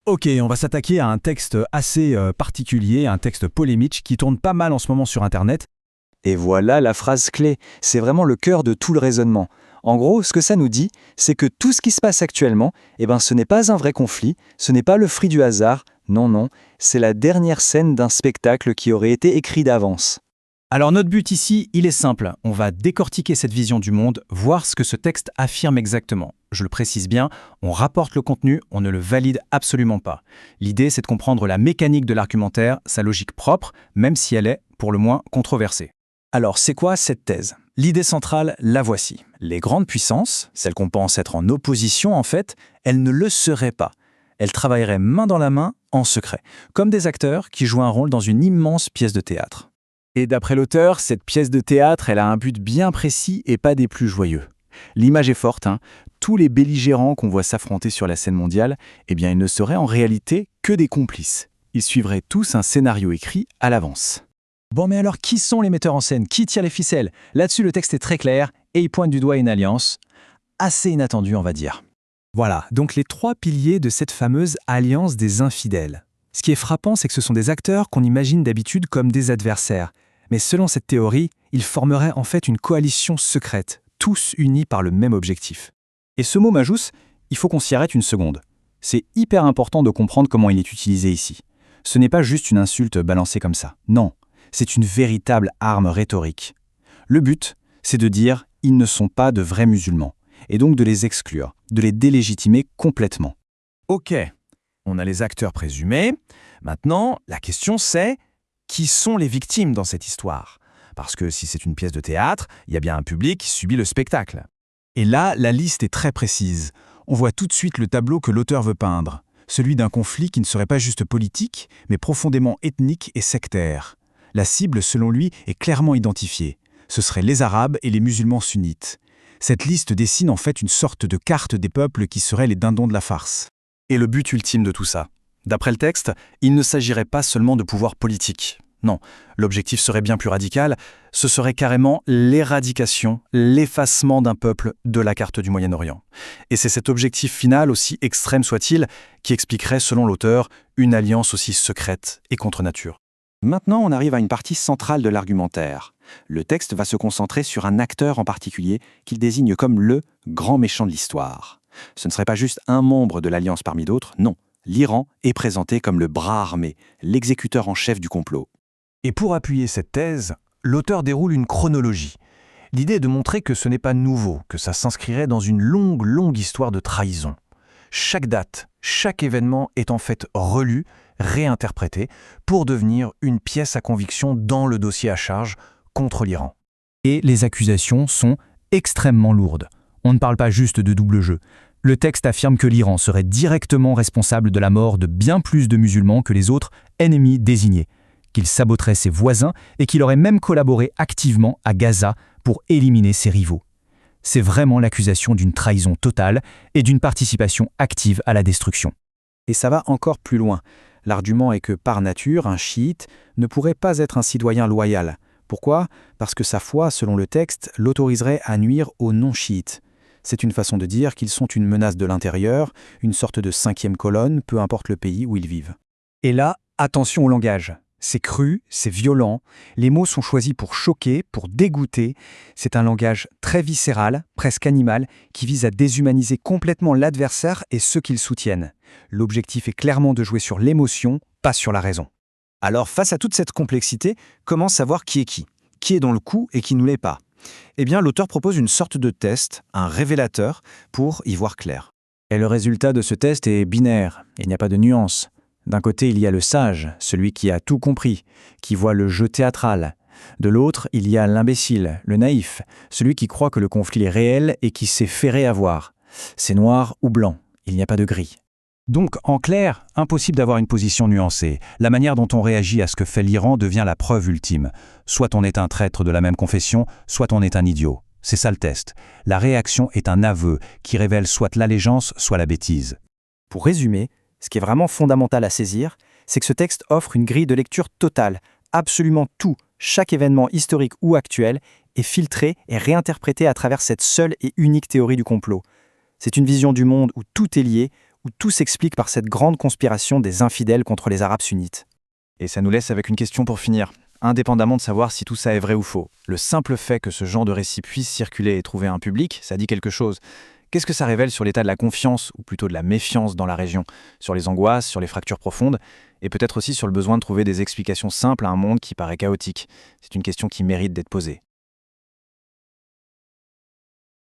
Ok, on va s'attaquer à un texte assez particulier, un texte polémique qui tourne pas mal en ce moment sur Internet. Et voilà la phrase clé, c'est vraiment le cœur de tout le raisonnement. En gros, ce que ça nous dit, c'est que tout ce qui se passe actuellement, ce n'est pas un vrai conflit, ce n'est pas le fruit du hasard, non, c'est la dernière scène d'un spectacle qui aurait été écrit d'avance. Alors notre but ici, il est simple, on va décortiquer cette vision du monde, voir ce que ce texte affirme exactement. Je le précise bien, on rapporte le contenu, on ne le valide absolument pas. L'idée, c'est de comprendre la mécanique de l'argumentaire, sa logique propre, même si elle est, pour le moins, controversée. Alors, c'est quoi cette thèse ? L'idée centrale, la voici. Les grandes puissances, celles qu'on pense être en opposition en fait, elles ne le seraient pas. Elles travailleraient main dans la main, en secret, comme des acteurs qui jouent un rôle dans une immense pièce de théâtre. Et d'après l'auteur, cette pièce de théâtre, elle a un but bien précis et pas des plus joyeux. L'image est forte, hein. Tous les belligérants qu'on voit s'affronter sur la scène mondiale, ils ne seraient en réalité que des complices. Ils suivraient tous un scénario écrit à l'avance. Bon, mais alors qui sont les metteurs en scène ? Qui tire les ficelles ? Là-dessus, le texte est très clair et il pointe du doigt une alliance assez inattendue, on va dire. Voilà, donc les trois piliers de cette fameuse alliance des infidèles. Ce qui est frappant, c'est que ce sont des acteurs qu'on imagine d'habitude comme des adversaires. Mais selon cette théorie, ils formeraient en fait une coalition secrète, tous unis par le même objectif. Et ce mot majus, il faut qu'on s'y arrête une seconde. C'est hyper important de comprendre comment il est utilisé ici. Ce n'est pas juste une insulte balancée comme ça. Non, c'est une véritable arme rhétorique. Le but, c'est de dire « ils ne sont pas de vrais musulmans » et donc de les exclure, de les délégitimer complètement. Ok, on a les acteurs présumés. Maintenant, la question c'est qui sont les victimes dans cette histoire ? Parce que si c'est une pièce de théâtre, il y a bien un public qui subit le spectacle. Et là, la liste est très précise. On voit tout de suite le tableau que l'auteur veut peindre, celui d'un conflit qui ne serait pas juste politique, mais profondément ethnique et sectaire. La cible, selon lui, est clairement identifiée. Ce seraient les Arabes et les musulmans sunnites. Cette liste dessine en fait une sorte de carte des peuples qui seraient les dindons de la farce. Et le but ultime de tout ça ? D'après le texte, il ne s'agirait pas seulement de pouvoir politique. Non, l'objectif serait bien plus radical, ce serait carrément l'éradication, l'effacement d'un peuple de la carte du Moyen-Orient. Et c'est cet objectif final, aussi extrême soit-il, qui expliquerait, selon l'auteur, une alliance aussi secrète et contre nature. Maintenant, on arrive à une partie centrale de l'argumentaire. Le texte va se concentrer sur un acteur en particulier qu'il désigne comme le grand méchant de l'histoire. Ce ne serait pas juste un membre de l'alliance parmi d'autres, non. L'Iran est présenté comme le bras armé, l'exécuteur en chef du complot. Et pour appuyer cette thèse, l'auteur déroule une chronologie. L'idée est de montrer que ce n'est pas nouveau, que ça s'inscrirait dans une longue histoire de trahison. Chaque date, chaque événement est en fait relu, réinterprété, pour devenir une pièce à conviction dans le dossier à charge contre l'Iran. Et les accusations sont extrêmement lourdes. On ne parle pas juste de double jeu. Le texte affirme que l'Iran serait directement responsable de la mort de bien plus de musulmans que les autres ennemis désignés, qu'il saboterait ses voisins et qu'il aurait même collaboré activement à Gaza pour éliminer ses rivaux. C'est vraiment l'accusation d'une trahison totale et d'une participation active à la destruction. Et ça va encore plus loin. L'argument est que par nature, un chiite ne pourrait pas être un citoyen loyal. Pourquoi ? Parce que sa foi, selon le texte, l'autoriserait à nuire aux non-chiites. C'est une façon de dire qu'ils sont une menace de l'intérieur, une sorte de cinquième colonne, peu importe le pays où ils vivent. Et là, attention au langage. C'est cru, c'est violent, les mots sont choisis pour choquer, pour dégoûter. C'est un langage très viscéral, presque animal, qui vise à déshumaniser complètement l'adversaire et ceux qui le soutiennent. L'objectif est clairement de jouer sur l'émotion, pas sur la raison. Alors face à toute cette complexité, comment savoir qui est qui ? Qui est dans le coup et qui ne l'est pas ? L'auteur propose une sorte de test, un révélateur, pour y voir clair. Et le résultat de ce test est binaire, il n'y a pas de nuance. D'un côté, il y a le sage, celui qui a tout compris, qui voit le jeu théâtral. De l'autre, il y a l'imbécile, le naïf, celui qui croit que le conflit est réel et qui s'est fait réavoir. C'est noir ou blanc, il n'y a pas de gris. Donc, en clair, impossible d'avoir une position nuancée. La manière dont on réagit à ce que fait l'Iran devient la preuve ultime. Soit on est un traître de la même confession, soit on est un idiot. C'est ça le test. La réaction est un aveu qui révèle soit l'allégeance, soit la bêtise. Pour résumer, ce qui est vraiment fondamental à saisir, c'est que ce texte offre une grille de lecture totale. Absolument tout, chaque événement historique ou actuel, est filtré et réinterprété à travers cette seule et unique théorie du complot. C'est une vision du monde où tout est lié, où tout s'explique par cette grande conspiration des infidèles contre les Arabes sunnites. Et ça nous laisse avec une question pour finir. Indépendamment de savoir si tout ça est vrai ou faux, le simple fait que ce genre de récit puisse circuler et trouver un public, ça dit quelque chose. Qu'est-ce que ça révèle sur l'état de la confiance, ou plutôt de la méfiance dans la région, sur les angoisses, sur les fractures profondes, et peut-être aussi sur le besoin de trouver des explications simples à un monde qui paraît chaotique? C'est une question qui mérite d'être posée.